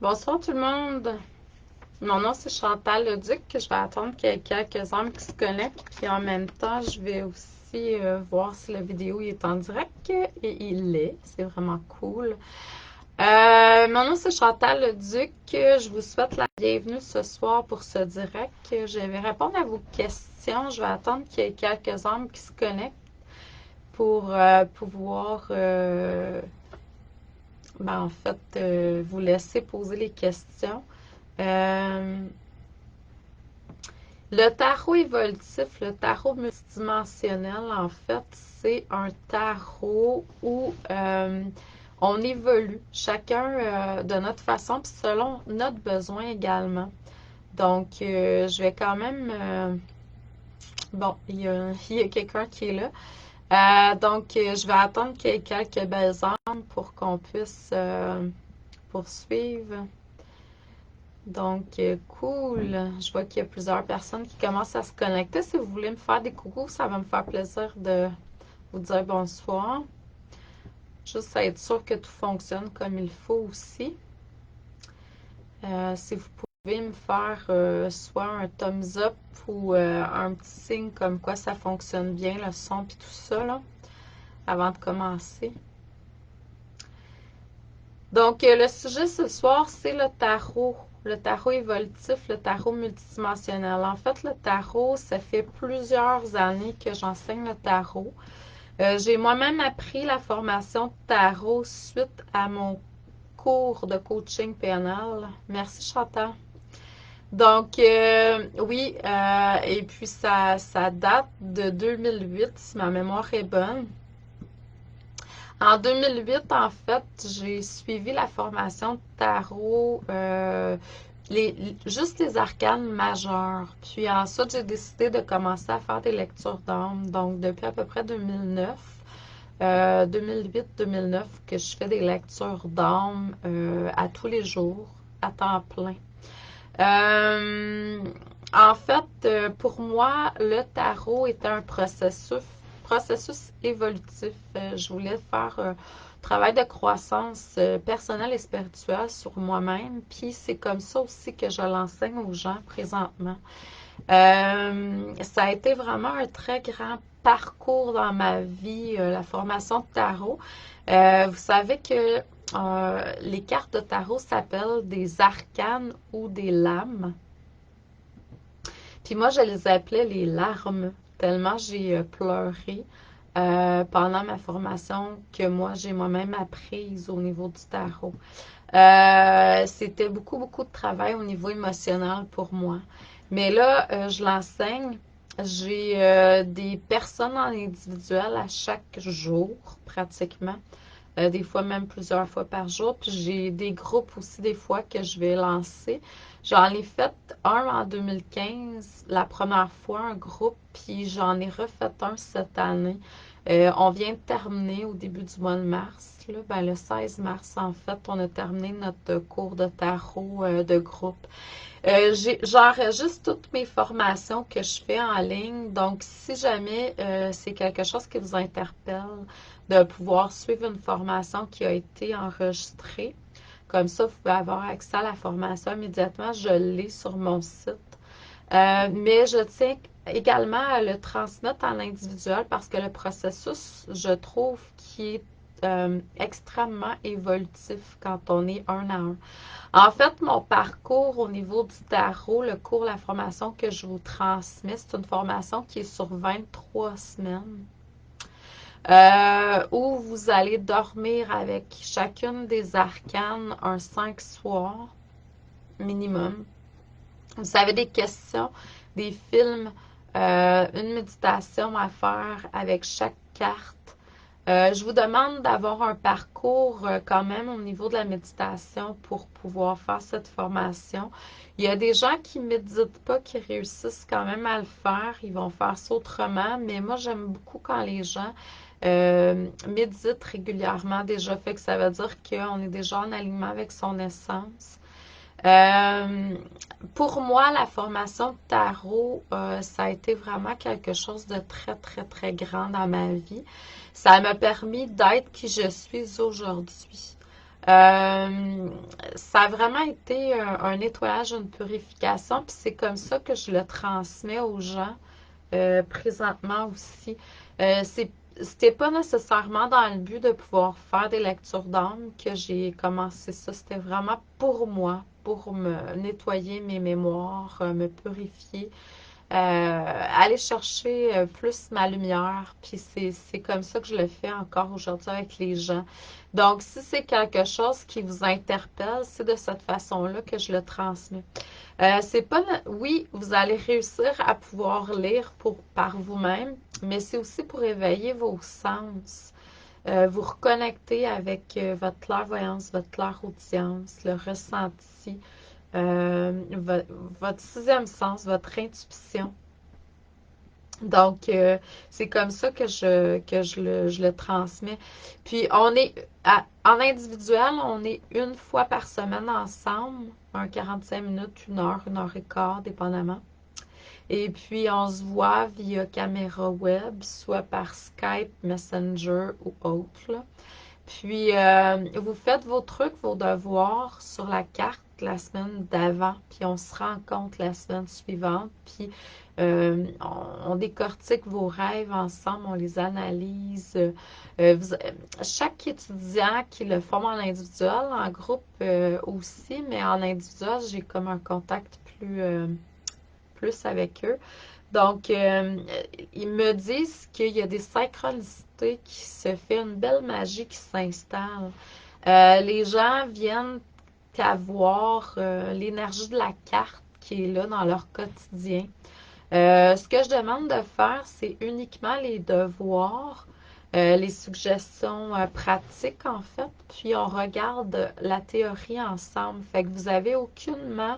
Bonsoir tout le monde. Mon nom c'est Chantal Leduc. Je vais attendre qu'il y ait quelques âmes qui se connectent. Puis en même temps, je vais aussi voir si la vidéo est en direct. Et il l'est. C'est vraiment cool. Mon nom c'est Chantal Leduc. Je vous souhaite la bienvenue ce soir pour ce direct. Je vais répondre à vos questions. Je vais attendre qu'il y ait quelques âmes qui se connectent pour pouvoir en fait vous laisser poser les questions. Euh, le tarot évolutif, le tarot multidimensionnel, en fait, c'est un tarot où on évolue chacun de notre façon, puis selon notre besoin également. Donc, je vais quand même... bon, il y a quelqu'un qui est là. Donc, je vais attendre qu'il y ait quelques belles âmes pour qu'on puisse poursuivre. Donc, cool. Je vois qu'il y a plusieurs personnes qui commencent à se connecter. Si vous voulez me faire des coucous, ça va me faire plaisir de vous dire bonsoir. Juste à être sûr que tout fonctionne comme il faut aussi. Si vous pouvez me faire soit un thumbs up ou un petit signe comme quoi ça fonctionne bien, le son et tout ça, là, avant de commencer. Donc, le sujet ce soir, c'est le tarot. Le tarot évolutif, le tarot multidimensionnel. En fait, le tarot, ça fait plusieurs années que j'enseigne le tarot. J'ai moi-même appris la formation de tarot suite à mon cours de coaching PNL. Merci Chantal. Donc, oui, et puis ça date de 2008, si ma mémoire est bonne. En 2008, en fait, j'ai suivi la formation de tarot, juste les arcanes majeures. Puis ensuite, j'ai décidé de commencer à faire des lectures d'âme. Donc, depuis à peu près 2009, 2008-2009, que je fais des lectures d'âme à tous les jours, à temps plein. Euh, En fait, pour moi, le tarot était un processus évolutif. Je voulais faire un travail de croissance personnelle et spirituelle sur moi-même. Puis c'est comme ça aussi que je l'enseigne aux gens présentement. Ça a été vraiment un très grand parcours dans ma vie, la formation de tarot. Vous savez que les cartes de tarot s'appellent des arcanes ou des lames. Puis moi, je les appelais les larmes, tellement j'ai pleuré pendant ma formation que moi, j'ai moi-même apprise au niveau du tarot. C'était beaucoup, beaucoup de travail au niveau émotionnel pour moi. Mais là, je l'enseigne. J'ai des personnes en individuel à chaque jour, pratiquement. Des fois même plusieurs fois par jour. Puis j'ai des groupes aussi des fois que je vais lancer. J'en ai fait un en 2015, la première fois, un groupe, puis j'en ai refait un cette année. On vient de terminer au début du mois de mars. Là, ben, le 16 mars, en fait, on a terminé notre cours de tarot de groupe. J'enregistre toutes mes formations que je fais en ligne. Donc, si jamais c'est quelque chose qui vous interpelle, de pouvoir suivre une formation qui a été enregistrée, comme ça, vous pouvez avoir accès à la formation immédiatement. Je l'ai sur mon site. Mais je tiens également à le transmettre en individuel parce que le processus, je trouve, qui est extrêmement évolutif quand on est un à un. En fait, mon parcours au niveau du tarot, le cours, la formation que je vous transmets, c'est une formation qui est sur 23 semaines, où vous allez dormir avec chacune des arcanes un 5 soirs minimum. Vous avez des questions, des films, une méditation à faire avec chaque carte. Je vous demande d'avoir un parcours quand même au niveau de la méditation pour pouvoir faire cette formation. Il y a des gens qui ne méditent pas, qui réussissent quand même à le faire. Ils vont faire ça autrement, mais moi, j'aime beaucoup quand les gens méditent régulièrement déjà. Fait que ça veut dire qu'on est déjà en alignement avec son essence. Euh, pour moi, la formation de tarot, ça a été vraiment quelque chose de très, très, très grand dans ma vie. Ça m'a permis d'être qui je suis aujourd'hui. Euh, Ça a vraiment été un nettoyage, une purification, puis c'est comme ça que je le transmets aux gens présentement aussi. C'était pas nécessairement dans le but de pouvoir faire des lectures d'âme que j'ai commencé ça. C'était vraiment pour moi, pour me nettoyer mes mémoires, me purifier, aller chercher plus ma lumière. Puis c'est comme ça que je le fais encore aujourd'hui avec les gens. Donc, si c'est quelque chose qui vous interpelle, c'est de cette façon-là que je le transmets. C'est pas, oui, vous allez réussir à pouvoir lire par vous-même, mais c'est aussi pour éveiller vos sens, vous reconnecter avec votre clairvoyance, votre clairaudience, le ressenti, votre sixième sens, votre intuition. Donc, c'est comme ça je le transmets. Puis, en individuel, on est une fois par semaine ensemble, un 45 minutes, une heure et quart, dépendamment. Et puis, on se voit via caméra web, soit par Skype, Messenger ou autre, là. Puis, vous faites vos trucs, vos devoirs sur la carte la semaine d'avant, puis on se rencontre la semaine suivante, puis on décortique vos rêves ensemble, on les analyse. Chaque étudiant qui le forme en individuel, en groupe aussi, mais en individuel, j'ai comme un contact plus avec eux. Donc, ils me disent qu'il y a des synchronicités qui se fait, une belle magie qui s'installe. Les gens viennent avoir l'énergie de la carte qui est là dans leur quotidien. Ce que je demande de faire, c'est uniquement les devoirs, les suggestions pratiques en fait, puis on regarde la théorie ensemble. Fait que vous avez aucunement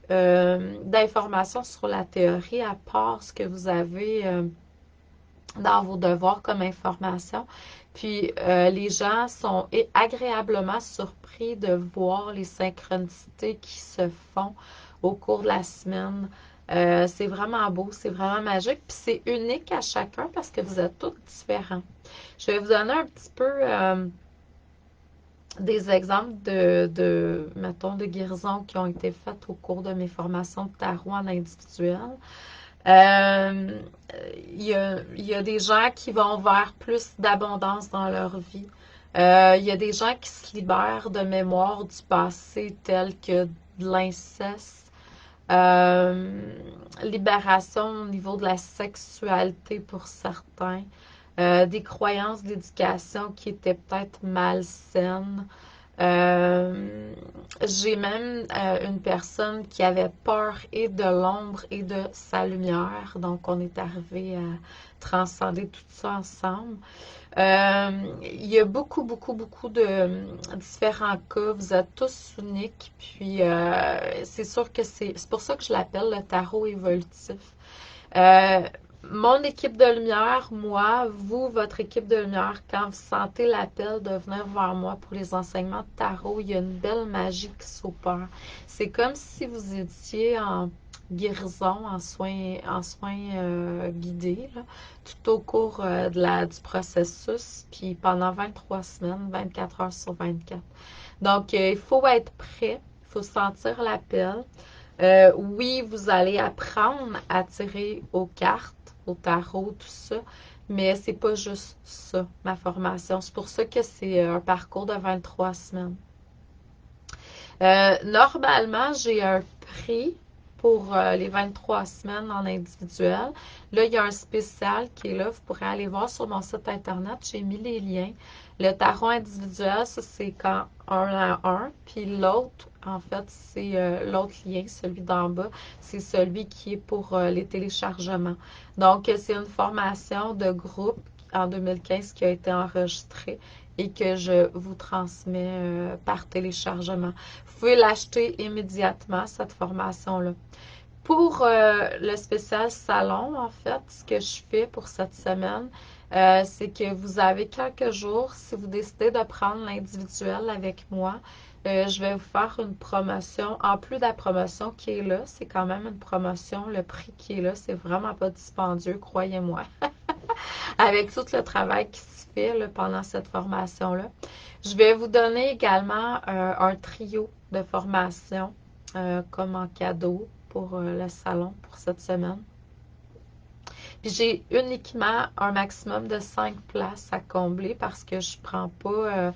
d'informations sur la théorie à part ce que vous avez dans vos devoirs comme information. Puis les gens sont agréablement surpris de voir les synchronicités qui se font au cours de la semaine. C'est vraiment beau, c'est vraiment magique, puis c'est unique à chacun parce que vous êtes tous différents. Je vais vous donner un petit peu des exemples mettons, de guérisons qui ont été faites au cours de mes formations de tarot en individuel. Euh, il y a des gens qui vont vers plus d'abondance dans leur vie. Il y a des gens qui se libèrent de mémoires du passé telles que de l'inceste, euh, libération au niveau de la sexualité pour certains, des croyances d'éducation qui étaient peut-être malsaines. Euh, j'ai même une personne qui avait peur et de l'ombre et de sa lumière. Donc, on est arrivé à transcender tout ça ensemble. Il y a beaucoup, beaucoup, beaucoup de différents cas. Vous êtes tous uniques. Puis, c'est sûr que c'est pour ça que je l'appelle le tarot évolutif. Euh, Mon équipe de lumière, moi, vous, votre équipe de lumière, quand vous sentez l'appel de venir vers moi pour les enseignements de tarot, il y a une belle magie qui s'opère. C'est comme si vous étiez en guérison, en soins guidés, là, tout au cours du processus, puis pendant 23 semaines, 24 heures sur 24. Donc, il faut être prêt, il faut sentir l'appel. Oui, vous allez apprendre à tirer aux cartes, au tarot, tout ça, mais c'est pas juste ça, ma formation. C'est pour ça que c'est un parcours de 23 semaines. Normalement, j'ai un prix pour les 23 semaines en individuel. Là, il y a un spécial qui est là. Vous pourrez aller voir sur mon site internet. J'ai mis les liens. Le tarot individuel, ça, c'est quand un à un. Puis l'autre, en fait, c'est l'autre lien, celui d'en bas. C'est celui qui est pour les téléchargements. Donc, c'est une formation de groupe en 2015 qui a été enregistrée et que je vous transmets par téléchargement. Vous pouvez l'acheter immédiatement, cette formation-là. Pour le spécial salon, en fait, ce que je fais pour cette semaine, c'est que vous avez quelques jours, si vous décidez de prendre l'individuel avec moi, je vais vous faire une promotion. En plus de la promotion qui est là, c'est quand même une promotion. Le prix qui est là, c'est vraiment pas dispendieux, croyez-moi. avec tout le travail qui se fait là, pendant cette formation-là. Je vais vous donner également un trio de formations comme en cadeau pour le salon pour cette semaine. Puis j'ai uniquement un maximum de 5 places à combler parce que je prends pas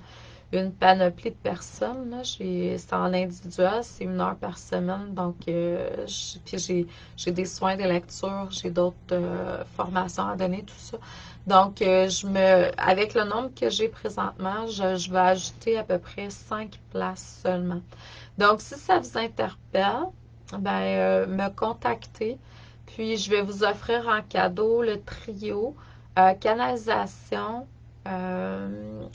une panoplie de personnes. Là. C'est en individuel, c'est 1 heure par semaine. Donc, puis j'ai des soins de lecture, j'ai d'autres formations à donner, tout ça. Donc, avec le nombre que j'ai présentement, je vais ajouter à peu près 5 places seulement. Donc, si ça vous interpelle, ben, me contacter. Puis, je vais vous offrir en cadeau le trio canalisation, euh,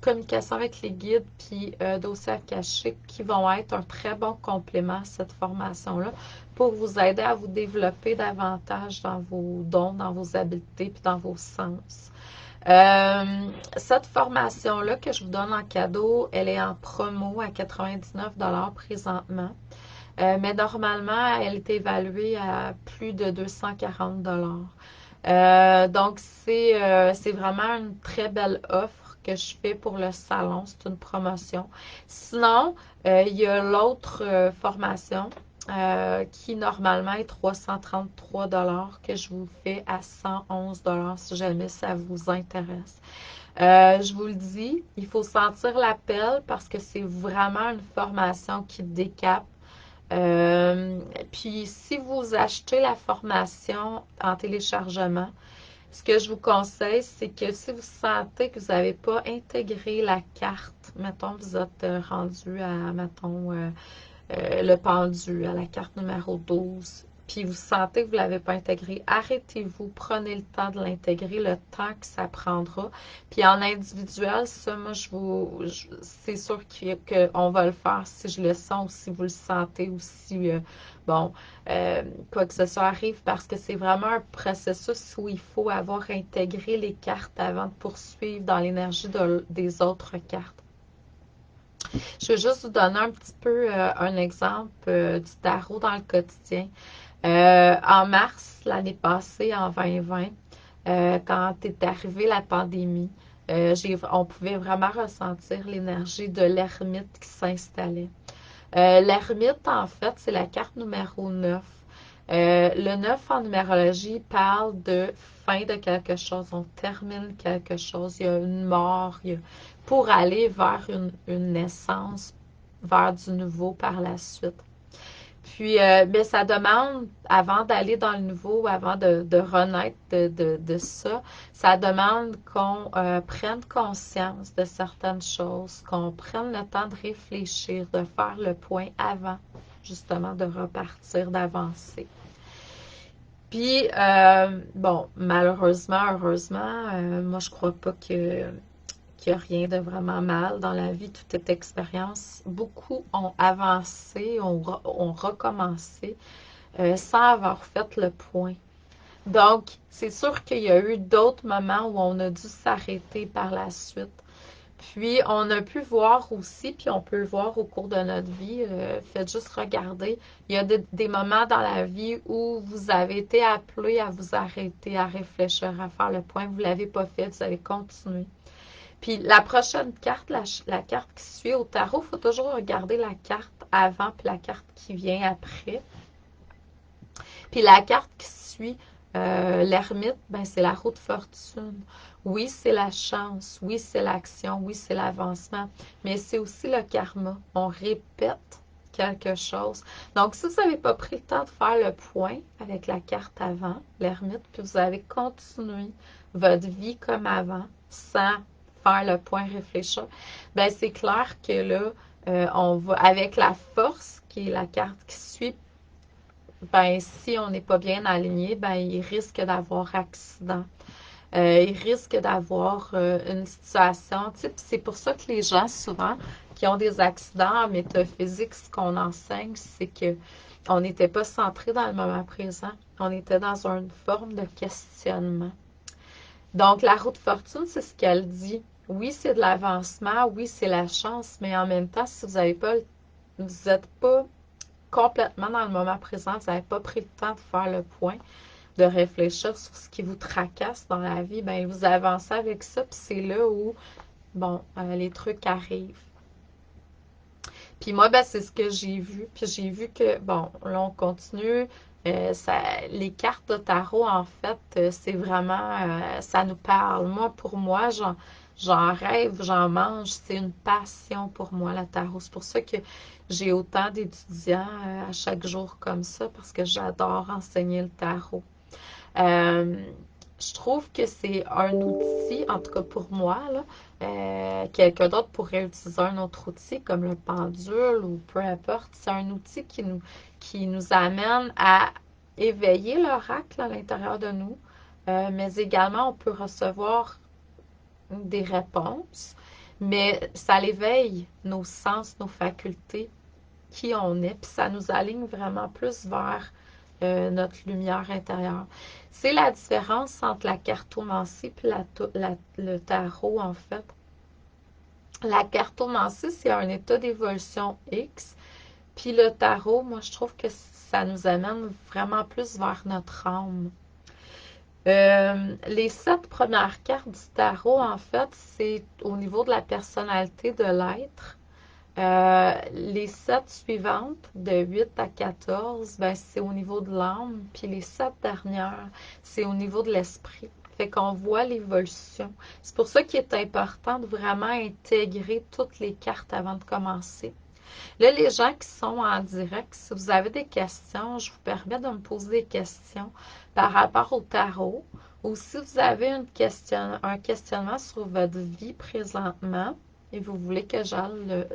communication avec les guides, puis dossier akashique qui vont être un très bon complément à cette formation-là pour vous aider à vous développer davantage dans vos dons, dans vos habiletés, puis dans vos sens. Cette formation-là que je vous donne en cadeau, elle est en promo à 99$ présentement. Mais normalement, elle est évaluée à plus de 240$. Donc, c'est vraiment une très belle offre que je fais pour le salon. C'est une promotion. Sinon, il y a l'autre formation qui normalement est 333$ que je vous fais à 111$ si jamais ça vous intéresse. Je vous le dis, il faut sentir l'appel parce que c'est vraiment une formation qui décape. Puis, si vous achetez la formation en téléchargement, ce que je vous conseille, c'est que si vous sentez que vous n'avez pas intégré la carte, mettons, vous êtes rendu à, mettons, le pendu, à la carte numéro 12, puis vous sentez que vous ne l'avez pas intégré, arrêtez-vous, prenez le temps de l'intégrer, le temps que ça prendra. Puis en individuel, ça, moi, c'est sûr qu'on va le faire si je le sens ou si vous le sentez ou si, bon, quoi que ce soit arrive, parce que c'est vraiment un processus où il faut avoir intégré les cartes avant de poursuivre dans l'énergie des autres cartes. Je vais juste vous donner un petit peu un exemple du tarot dans le quotidien. En mars, l'année passée, en 2020, quand est arrivée la pandémie, on pouvait vraiment ressentir l'énergie de l'ermite qui s'installait. L'ermite, en fait, c'est la carte numéro 9. Le 9 en numérologie parle de fin de quelque chose. On termine quelque chose. Il y a une mort pour aller vers une naissance, vers du nouveau par la suite. Puis, mais ça demande, avant d'aller dans le nouveau, avant de renaître de ça, ça demande qu'on prenne conscience de certaines choses, qu'on prenne le temps de réfléchir, de faire le point avant, justement, de repartir, d'avancer. Puis, bon, malheureusement, heureusement, moi, je crois pas qu'il n'y a rien de vraiment mal dans la vie, tout est expérience. Beaucoup ont avancé, ont recommencé sans avoir fait le point. Donc, c'est sûr qu'il y a eu d'autres moments où on a dû s'arrêter par la suite. Puis, on a pu voir aussi, puis on peut le voir au cours de notre vie, faites juste regarder, il y a des moments dans la vie où vous avez été appelé à vous arrêter, à réfléchir, à faire le point, vous ne l'avez pas fait, vous avez continué. Puis la prochaine carte, la carte qui suit au tarot, il faut toujours regarder la carte avant puis la carte qui vient après. Puis la carte qui suit l'ermite, ben c'est la roue de fortune. Oui, c'est la chance. Oui, c'est l'action. Oui, c'est l'avancement. Mais c'est aussi le karma. On répète quelque chose. Donc, si vous n'avez pas pris le temps de faire le point avec la carte avant, l'ermite, puis vous avez continué votre vie comme avant, sans faire le point, réfléchir, ben c'est clair que là, on va, avec la force, qui est la carte qui suit, ben si on n'est pas bien aligné, ben il risque d'avoir accident. Il risque d'avoir une situation, tu sais, c'est pour ça que les gens, souvent, qui ont des accidents en métaphysique, ce qu'on enseigne, c'est que on n'était pas centré dans le moment présent. On était dans une forme de questionnement. Donc, la roue de fortune, c'est ce qu'elle dit. Oui, c'est de l'avancement, oui, c'est la chance, mais en même temps, si vous n'avez pas, vous n'êtes pas complètement dans le moment présent, vous n'avez pas pris le temps de faire le point, de réfléchir sur ce qui vous tracasse dans la vie, ben vous avancez avec ça, puis c'est là où, bon, les trucs arrivent. Puis moi, ben, c'est ce que j'ai vu. Puis j'ai vu que, bon, là, on continue. Les cartes de tarot, en fait, c'est vraiment, ça nous parle. Moi, pour moi, j'en rêve, j'en mange. C'est une passion pour moi, la tarot. C'est pour ça que j'ai autant d'étudiants à chaque jour comme ça, parce que j'adore enseigner le tarot. Euh, je trouve que c'est un outil, en tout cas pour moi, là, quelqu'un d'autre pourrait utiliser un autre outil comme le pendule ou peu importe. C'est un outil qui nous amène à éveiller l'oracle à l'intérieur de nous, mais également on peut recevoir des réponses, mais ça l'éveille nos sens, nos facultés, qui on est, puis ça nous aligne vraiment plus vers notre lumière intérieure. C'est la différence entre la cartomancie et le tarot, en fait. La cartomancie, c'est un état d'évolution X, puis le tarot, moi, je trouve que ça nous amène vraiment plus vers notre âme. Les 7 premières cartes du tarot, en fait, c'est au niveau de la personnalité de l'être. Les 7 suivantes, de 8 à 14, ben, c'est au niveau de l'âme, puis les 7 dernières, c'est au niveau de l'esprit. Fait qu'on voit l'évolution. C'est pour ça qu'il est important de vraiment intégrer toutes les cartes avant de commencer. Là, les gens qui sont en direct, si vous avez des questions, je vous permets de me poser des questions par rapport au tarot, ou si vous avez un questionnement sur votre vie présentement et vous voulez que j'aille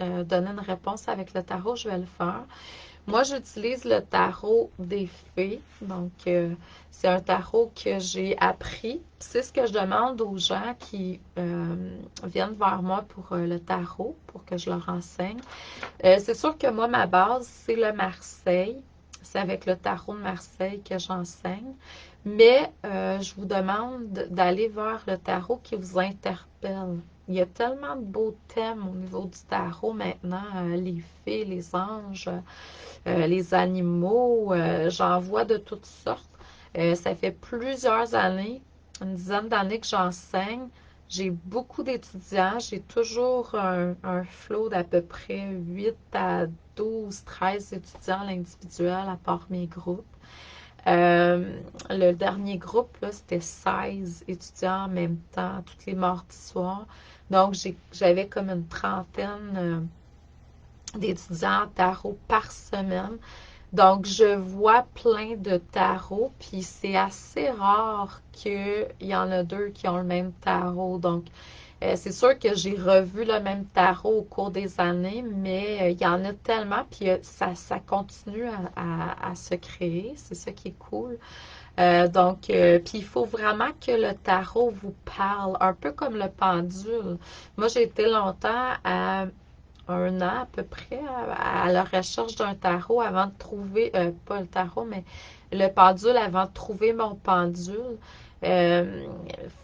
donner une réponse avec le tarot, je vais le faire. Moi, j'utilise le tarot des fées. Donc, c'est un tarot que j'ai appris. C'est ce que je demande aux gens qui viennent vers moi pour le tarot, pour que je leur enseigne. C'est sûr que moi, ma base, c'est le Marseille. C'est avec le tarot de Marseille que j'enseigne. Mais je vous demande d'aller vers le tarot qui vous interpelle. Il y a tellement de beaux thèmes au niveau du tarot maintenant, les fées, les anges, les animaux, j'en vois de toutes sortes. Ça fait plusieurs années, une dizaine d'années que j'enseigne. J'ai beaucoup d'étudiants. J'ai toujours un flot d'à peu près 8 à 12, 13 étudiants à l'individuel à part mes groupes. Le dernier groupe, là, c'était 16 étudiants en même temps, tous les mardis soirs. Donc, j'avais comme une trentaine d'étudiants en tarot par semaine. Donc, je vois plein de tarots, puis c'est assez rare qu'il y en a deux qui ont le même tarot. Donc, c'est sûr que j'ai revu le même tarot au cours des années, mais il y en a tellement, puis ça continue à se créer. C'est ça qui est cool. Puis il faut vraiment que le tarot vous parle, un peu comme le pendule. Moi, j'ai été longtemps à 1 an à peu près à la recherche d'un tarot avant de trouver, pas le tarot, mais le pendule avant de trouver mon pendule. Il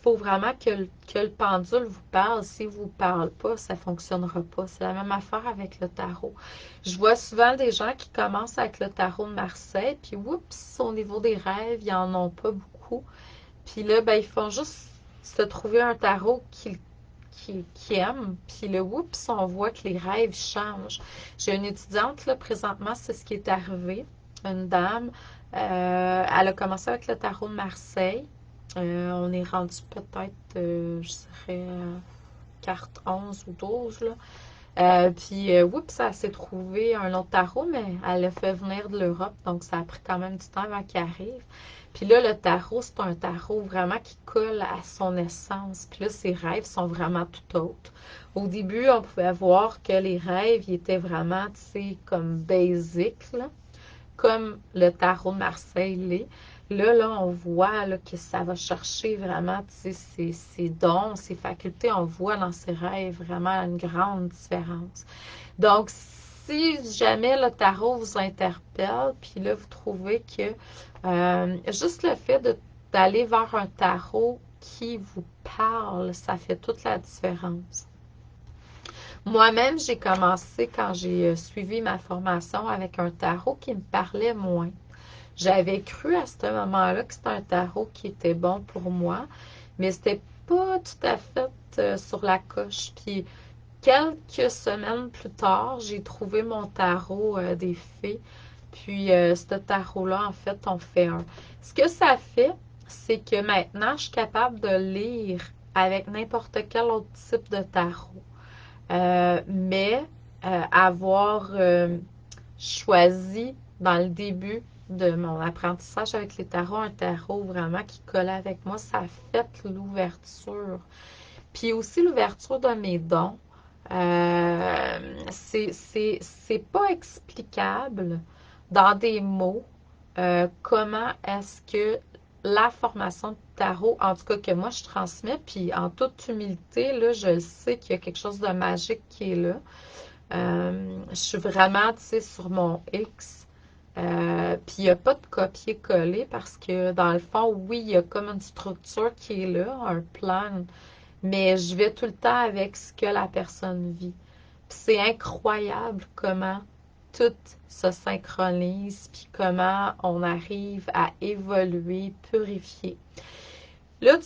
faut vraiment que le pendule vous parle. S'il ne vous parle pas, ça ne fonctionnera pas. C'est la même affaire avec le tarot. Je vois souvent des gens qui commencent avec le tarot de Marseille, puis oups, au niveau des rêves, ils n'en ont pas beaucoup. Puis là, ben, ils font juste se trouver un tarot qui aiment, puis le oups, on voit que les rêves changent. J'ai une étudiante, là, présentement, c'est ce qui est arrivé. Une dame, elle a commencé avec le tarot de Marseille. On est rendu peut-être, je dirais, carte 11 ou 12, là. Oups, elle s'est trouvé un autre tarot, mais elle l'a fait venir de l'Europe, donc ça a pris quand même du temps avant qu'il arrive. Puis là, le tarot, c'est un tarot vraiment qui colle à son essence. Puis là, ses rêves sont vraiment tout autres. Au début, on pouvait voir que les rêves, ils étaient vraiment, tu sais, comme basic, là, comme le tarot de Marseille l'est. Là, on voit là, que ça va chercher vraiment ses dons, ses facultés. On voit dans ses rêves vraiment une grande différence. Donc, si jamais le tarot vous interpelle, puis là, vous trouvez que juste le fait d'aller vers un tarot qui vous parle, ça fait toute la différence. Moi-même, j'ai commencé quand j'ai suivi ma formation avec un tarot qui me parlait moins. J'avais cru à ce moment-là que c'était un tarot qui était bon pour moi, mais c'était pas tout à fait sur la coche. Puis quelques semaines plus tard, j'ai trouvé mon tarot des fées. Puis ce tarot-là, en fait, on fait un. Ce que ça fait, c'est que maintenant, je suis capable de lire avec n'importe quel autre type de tarot. Mais avoir choisi dans le début de mon apprentissage avec les tarots, un tarot vraiment qui collait avec moi, ça a fait l'ouverture. Puis aussi l'ouverture de mes dons. C'est pas explicable dans des mots comment est-ce que la formation de tarot, en tout cas que moi je transmets, puis en toute humilité, là, je sais qu'il y a quelque chose de magique qui est là. Je suis vraiment, tu sais, sur mon X. Puis il n'y a pas de copier-coller parce que dans le fond, oui, il y a comme une structure qui est là, un plan, mais je vais tout le temps avec ce que la personne vit. Puis c'est incroyable comment tout se synchronise, puis comment on arrive à évoluer, purifier. Là,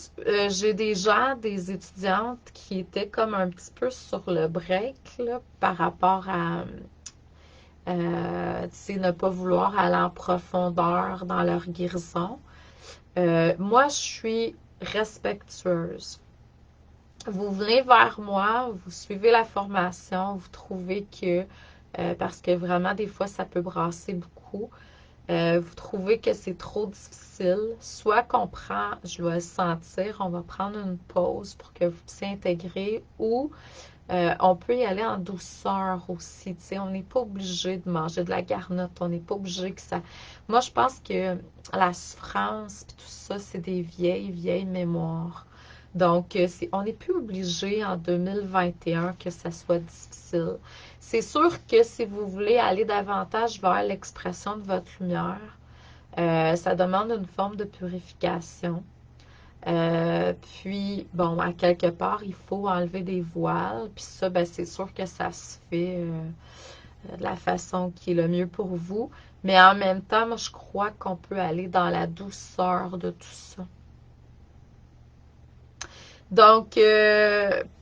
j'ai des gens, des étudiantes qui étaient comme un petit peu sur le break là, par rapport à tu sais, ne pas vouloir aller en profondeur dans leur guérison. Moi, je suis respectueuse. Vous venez vers moi, vous suivez la formation, vous trouvez que, parce que vraiment, des fois, ça peut brasser beaucoup, vous trouvez que c'est trop difficile, soit qu'on prend, je dois le sentir, on va prendre une pause pour que vous puissiez intégrer, ou on peut y aller en douceur aussi, tu sais, on n'est pas obligé de manger de la garnotte, on n'est pas obligé que ça... Moi, je pense que la souffrance et tout ça, c'est des vieilles, vieilles mémoires. Donc, on n'est plus obligé en 2021 que ça soit difficile. C'est sûr que si vous voulez aller davantage vers l'expression de votre lumière, ça demande une forme de purification. Puis, bon, à quelque part, il faut enlever des voiles. Puis ça, ben, c'est sûr que ça se fait de la façon qui est le mieux pour vous. Mais en même temps, moi, je crois qu'on peut aller dans la douceur de tout ça. Donc,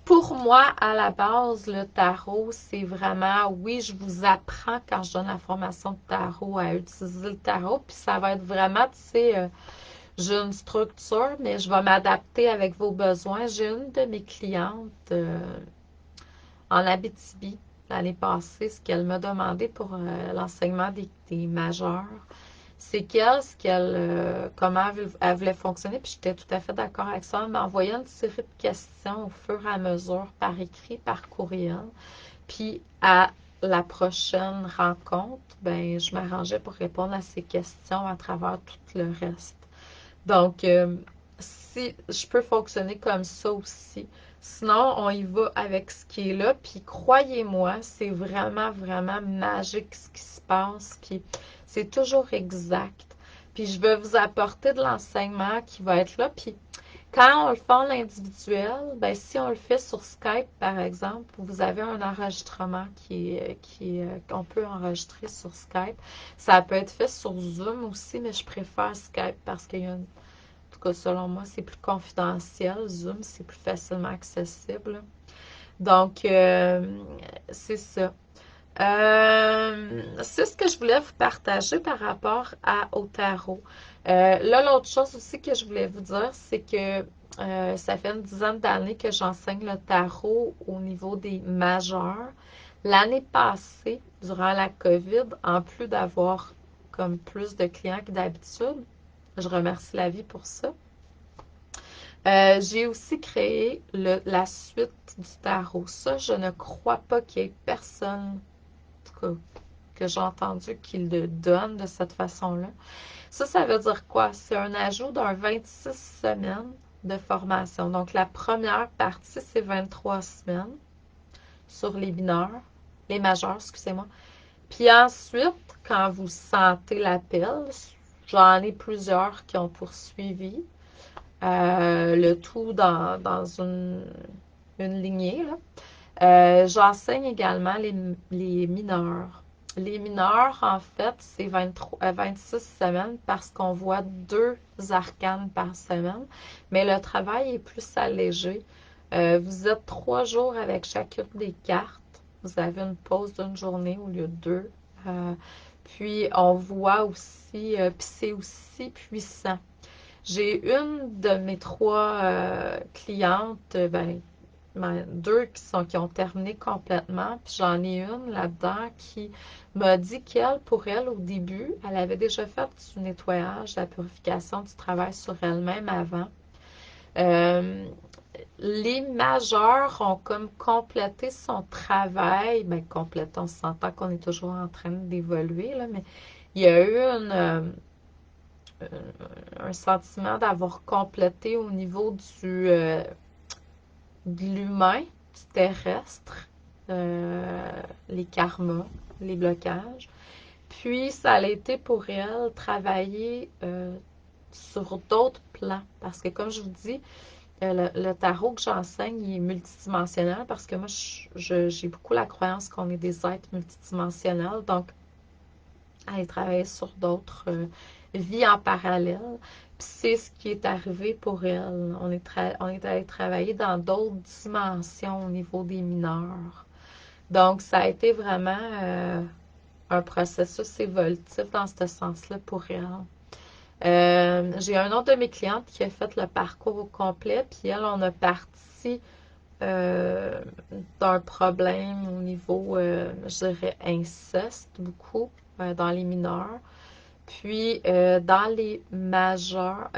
pour moi, à la base, le tarot, c'est vraiment, oui, je vous apprends quand je donne la formation de tarot à utiliser le tarot. Puis ça va être vraiment, tu sais, j'ai une structure, mais je vais m'adapter avec vos besoins. J'ai une de mes clientes en Abitibi l'année passée, ce qu'elle m'a demandé pour l'enseignement des majeurs, c'est qu'elle, comment elle voulait fonctionner, puis j'étais tout à fait d'accord avec ça. Elle m'a envoyé une série de questions au fur et à mesure, par écrit, par courriel. Puis à la prochaine rencontre, ben, je m'arrangeais pour répondre à ces questions à travers tout le reste. Donc, si je peux fonctionner comme ça aussi. Sinon, on y va avec ce qui est là. Puis, croyez-moi, c'est vraiment, vraiment magique ce qui se passe. Puis, c'est toujours exact. Puis, je vais vous apporter de l'enseignement qui va être là. Puis, quand on le fait en individuel, ben, si on le fait sur Skype, par exemple, vous avez un enregistrement qu'on peut enregistrer sur Skype. Ça peut être fait sur Zoom aussi, mais je préfère Skype parce qu'il y a une... En tout cas, selon moi, c'est plus confidentiel. Zoom, c'est plus facilement accessible. Donc, c'est ça. C'est ce que je voulais vous partager par rapport au tarot. Là, l'autre chose aussi que je voulais vous dire, c'est que ça fait une dizaine d'années que j'enseigne le tarot au niveau des majeurs. L'année passée, durant la COVID, en plus d'avoir comme plus de clients que d'habitude, je remercie la vie pour ça. J'ai aussi créé la suite du tarot. Ça, je ne crois pas qu'il y ait personne que j'ai entendu qui le donne de cette façon-là. Ça veut dire quoi? C'est un ajout d'un 26 semaines de formation. Donc, la première partie, c'est 23 semaines sur les mineurs, les majeurs, excusez-moi. Puis ensuite, quand vous sentez l'appel, j'en ai plusieurs qui ont poursuivi, le tout dans une lignée, là. J'enseigne également les mineurs. Les mineurs, en fait, c'est 26 semaines parce qu'on voit 2 arcanes par semaine, mais le travail est plus allégé. Vous êtes 3 jours avec chacune des cartes. Vous avez une pause d'une journée au lieu de 2. Euh, Puis on voit aussi, puis c'est aussi puissant. J'ai une de mes 3 clientes, ben, 2 qui ont terminé complètement, puis j'en ai une là-dedans qui m'a dit qu'elle, pour elle, au début, elle avait déjà fait du nettoyage, de la purification du travail sur elle-même avant. Euh, les majeurs ont comme complété son travail. Ben, complète, on s'entend qu'on est toujours en train d'évoluer, là, mais il y a eu un sentiment d'avoir complété au niveau de l'humain, du terrestre, les karmas, les blocages. Puis, ça a été pour elle travailler sur d'autres plans. Parce que, comme je vous dis, le tarot que j'enseigne, il est multidimensionnel parce que moi, j'ai beaucoup la croyance qu'on est des êtres multidimensionnels. Donc, aller travailler sur d'autres vies en parallèle. Puis c'est ce qui est arrivé pour elle. On est allé travailler dans d'autres dimensions au niveau des mineurs. Donc, ça a été vraiment un processus évolutif dans ce sens-là pour elle. J'ai un autre de mes clientes qui a fait le parcours au complet, puis elle, on a parti euh, d'un problème au niveau, je dirais, inceste, beaucoup, dans les mineurs. Puis dans les majeurs,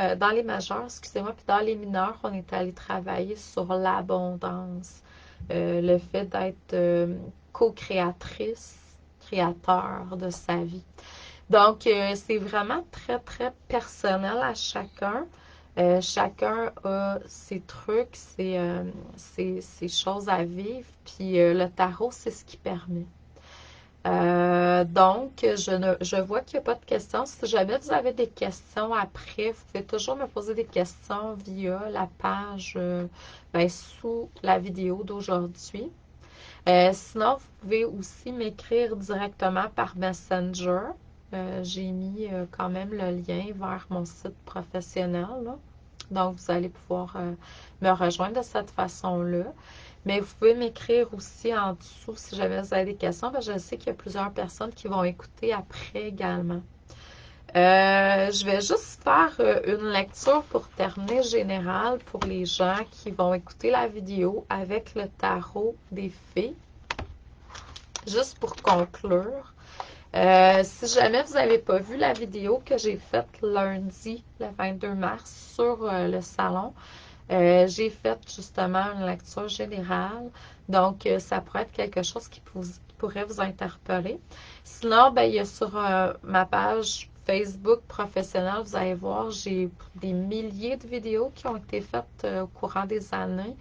excusez-moi, puis dans les mineurs, on est allé travailler sur l'abondance, le fait d'être co-créatrice, créateur de sa vie. Donc, c'est vraiment très, très personnel à chacun. Chacun a ses trucs, ses choses à vivre, puis le tarot, c'est ce qui permet. Donc, je vois qu'il n'y a pas de questions. Si jamais vous avez des questions après, vous pouvez toujours me poser des questions via la page ben, sous la vidéo d'aujourd'hui. Sinon, vous pouvez aussi m'écrire directement par Messenger. J'ai mis quand même le lien vers mon site professionnel, là. Donc, vous allez pouvoir me rejoindre de cette façon-là. Mais vous pouvez m'écrire aussi en dessous si jamais vous avez des questions, parce que je sais qu'il y a plusieurs personnes qui vont écouter après également. Je vais juste faire une lecture pour terminer générale pour les gens qui vont écouter la vidéo avec le tarot des fées, juste pour conclure. Si jamais vous n'avez pas vu la vidéo que j'ai faite lundi, le 22 mars, sur le salon, j'ai fait justement une lecture générale. Donc, ça pourrait être quelque chose qui pourrait vous interpeller. Sinon, ben, il y a sur ma page Facebook professionnelle, vous allez voir, j'ai des milliers de vidéos qui ont été faites au courant des années,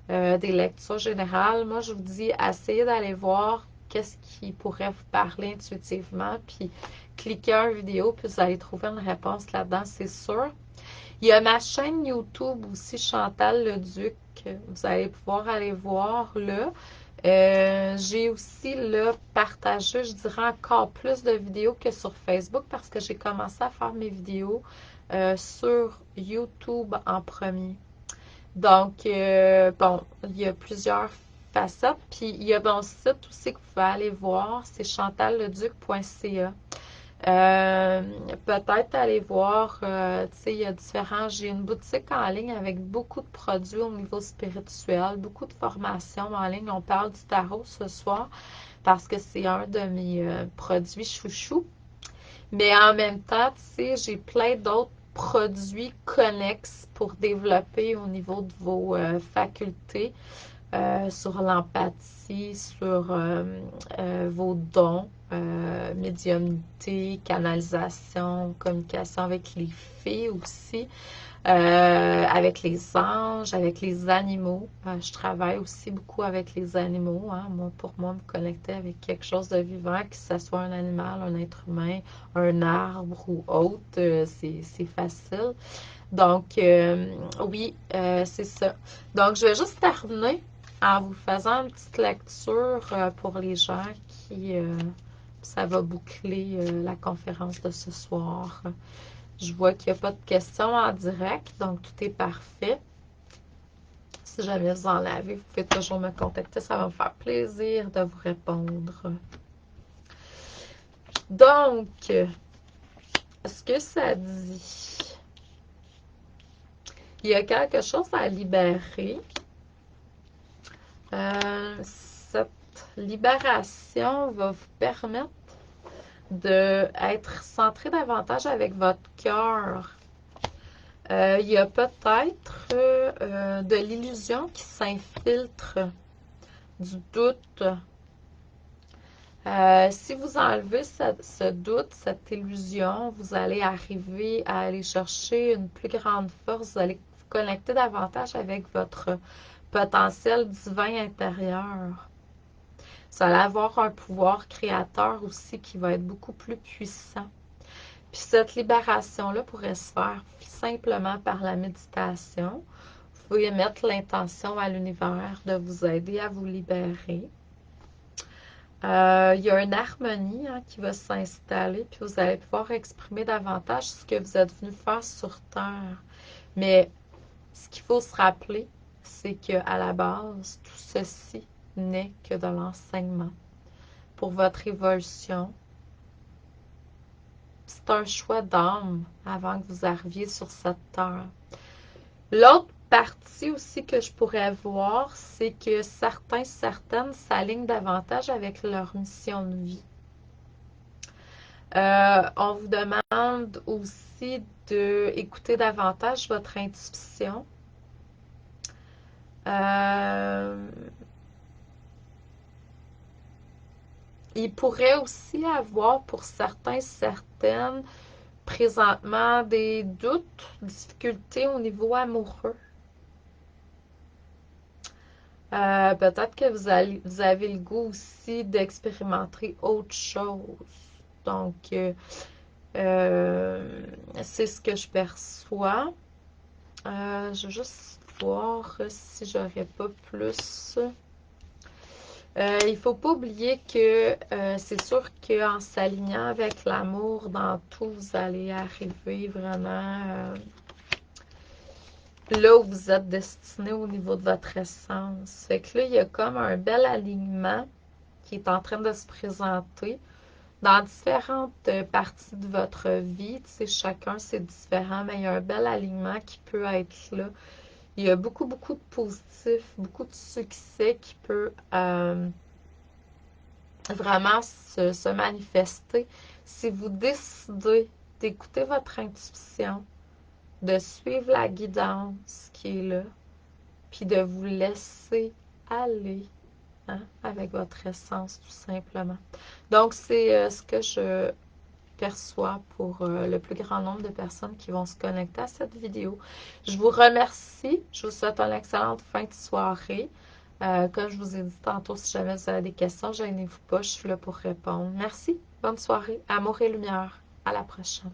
des lectures générales. Moi, je vous dis, essayez d'aller voir qu'est-ce qui pourrait vous parler intuitivement, puis cliquez une vidéo, puis vous allez trouver une réponse là-dedans, c'est sûr. Il y a ma chaîne YouTube aussi, Chantal Leduc. Vous allez pouvoir aller voir là. J'ai aussi là partagé, je dirais, encore plus de vidéos que sur Facebook parce que j'ai commencé à faire mes vidéos sur YouTube en premier. Donc, bon, il y a plusieurs facettes. Puis, il y a mon site aussi que vous pouvez aller voir, c'est chantalleduc.ca. Euh, Peut-être aller voir, tu sais, il y a différents. J'ai une boutique en ligne avec beaucoup de produits au niveau spirituel, beaucoup de formations en ligne. On parle du tarot ce soir parce que c'est un de mes produits chouchous. Mais en même temps, tu sais, j'ai plein d'autres produits connexes pour développer au niveau de vos facultés, sur l'empathie, sur vos dons, médiumnité, canalisation, communication avec les fées aussi, avec les anges, avec les animaux. Je travaille aussi beaucoup avec les animaux. Hein. Moi, pour moi, me connecter avec quelque chose de vivant, que ce soit un animal, un être humain, un arbre ou autre, c'est facile. Donc, oui, c'est ça. Donc, je vais juste terminer en vous faisant une petite lecture pour les gens ça va boucler la conférence de ce soir. Je vois qu'il n'y a pas de questions en direct, donc tout est parfait. Si jamais vous en avez, vous pouvez toujours me contacter. Ça va me faire plaisir de vous répondre. Donc, ce que ça dit? Il y a quelque chose à libérer. Cette libération va vous permettre d'être centré davantage avec votre cœur. Il y a peut-être de l'illusion qui s'infiltre, du doute. Si vous enlevez ce doute, cette illusion, vous allez arriver à aller chercher une plus grande force, vous allez vous connecter davantage avec votre potentiel divin intérieur. Vous allez avoir un pouvoir créateur aussi qui va être beaucoup plus puissant. Puis cette libération-là pourrait se faire simplement par la méditation. Vous pouvez mettre l'intention à l'univers de vous aider à vous libérer. Il y a une harmonie qui va s'installer, puis vous allez pouvoir exprimer davantage ce que vous êtes venu faire sur Terre. Mais ce qu'il faut se rappeler, c'est qu'à la base, tout ceci n'est que de l'enseignement. Pour votre évolution, c'est un choix d'âme avant que vous arriviez sur cette terre. L'autre partie aussi que je pourrais voir, c'est que certaines s'alignent davantage avec leur mission de vie. On vous demande aussi d'écouter davantage votre intuition. Il pourrait aussi avoir pour certaines, présentement des doutes, difficultés au niveau amoureux. Peut-être que vous avez le goût aussi d'expérimenter autre chose. Donc, c'est ce que je perçois. Je vais juste voir si j'aurais pas plus. Il ne faut pas oublier que c'est sûr qu'en s'alignant avec l'amour dans tout, vous allez arriver vraiment là où vous êtes destiné au niveau de votre essence. Fait que là, il y a comme un bel alignement qui est en train de se présenter dans différentes parties de votre vie. Tu sais, chacun, c'est différent, mais il y a un bel alignement qui peut être là. Il y a beaucoup, beaucoup de positifs, beaucoup de succès qui peut vraiment se manifester si vous décidez d'écouter votre intuition, de suivre la guidance qui est là, puis de vous laisser aller avec votre essence, tout simplement. Donc, c'est ce que je perçois pour le plus grand nombre de personnes qui vont se connecter à cette vidéo. Je vous remercie. Je vous souhaite une excellente fin de soirée. Comme je vous ai dit tantôt, si jamais vous avez des questions, gênez-vous pas, je suis là pour répondre. Merci. Bonne soirée. Amour et lumière. À la prochaine.